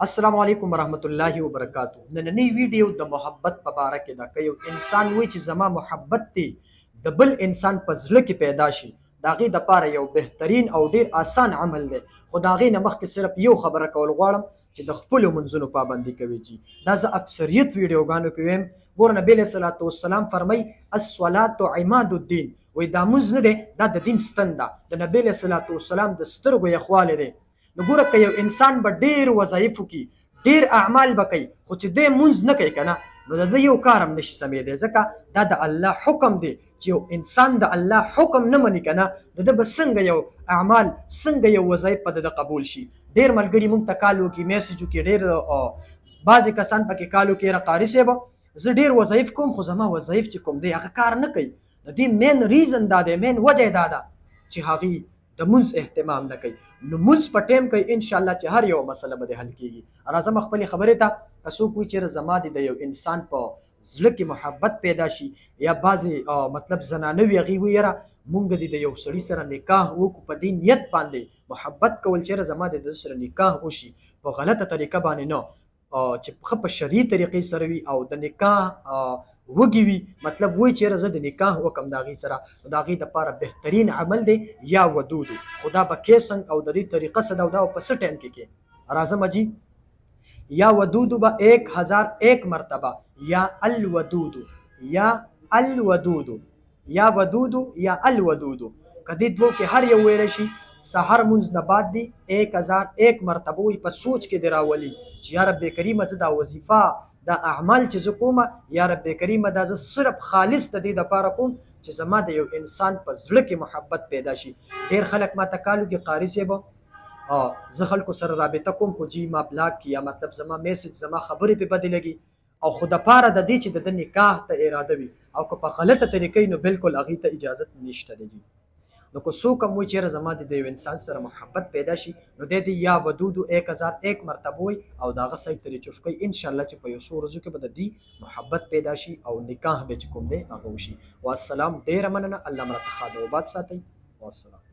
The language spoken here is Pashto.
السلام علیکم ورحمت الله وبرکاتو. نننی ویډیو د محبت په اړه کې دا کوي. انسان وی چې زما محبت دی د بل انسان په زړه کې پیدا شي، دا غي د پاره یو بهترین او ډیر آسان عمل دی. خو دا غي نه مخکې صرف یو خبره کول غواړم چې د خپل منځونو پابندي کوي. چې دا ز اکثریت ویډیوګانو کې ویم ګور نبی صلی الله علیه وسلم فرمای الصلاه عماد الدین، وای دا موږ نه دی، دا د دین ستن ده. د نبی صلی الله علیه وسلم د سترګو یخواله دی. نو ګوره که یو انسان به ډېر وظایفو کې ډېر اعمال به کوي، خو چې دی مونځ نه کوي که نه، نو د ده یو کار هم نشي سمېدی، ځکه دا د الله حکم دی چې یو انسان د الله حکم نه مني که نه، د ده به څنګه یو اعمال څنګه یو وظایف په د قبول شي. ډېر ملګري مونږ ته کال وکړي، میسج وکړي، ډېر بعضې کسان پکې کال وکړي یاره قاري صاحبه زه ډېر وظایف کوم خو زما وظایف چې کوم دی هغه کار نه کوي. د دې مین ریزن دا دی، مین وجه دا ده چې هغوی د مونځ اهتمام نه کوي. نو مونځ په ټیم کوي انشاءالله چې هر یو مسله به د حل کېږي. راځم خپلې خبرې ته. که څوک وایي چېرې زما د یو انسان په زړه کې محبت پیدا شي، یا بعضې مطلب زنانه وي هغې وایي یاره مونږ د یو سړي سره نکاح وکړو په دې نیت باندې محبت کول چېرې زما د ده سره نکاح وشي په غلطه طریقه باندې نه، چې ښه په شرعي طریقې سره وي او د نکاح وږي وي، مطلب وایي چېرې زه د نکاح وکړم د هغې سره، نو د هغې دپاره بهترین عمل دی یا ودودو. خو دا به کې څنګه او د دې طریقه څه ده او دا په څه ټایم کې راځم جي. یا ودودو به 1001 مرتبه، یا الودودو، یا الودودو، یا ودودو، یا الودودو. که دې دوو کې هر یو ویلی شي سحر مونځ نه بعد دی 1001 مرتبه وي په سوچ کې دی راولي چې یا رب کریمه زه دا وظیفه دا اعمال چې زه کومه یا رب کریمه دا زه صرف خالص د دې دپاره کوم چې زما د یو انسان په زړه کې محبت پیدا شي. ډېر خلک ما ته کال وکړي قاري صاحبه زه خلکو سره رابطه کوم خو جي ما بلاک کړي، یا مطلب زما میسج زما خبرې پې بدې لګي، او خو دپاره د دې چې د ده نکاح ته اراده وي او که په غلطه طریقې نو بالکل هغې ته اجازت نشته دی. نو که څوک هم وایي چېرې زما د یو انسان سره محبت پیدا شي، نو دی یا ودودو 1001 مرتبه وایي او د هغه صحیح ترې چوف کوي. انشاءالله چې په یو څو ورځو کې به د دې محبت پیدا شي او نکاح به چې کوم دی هغه وشي. والسلام. ډېره مننه. الله مراته ښاد او آباد ساتئ. والسلام.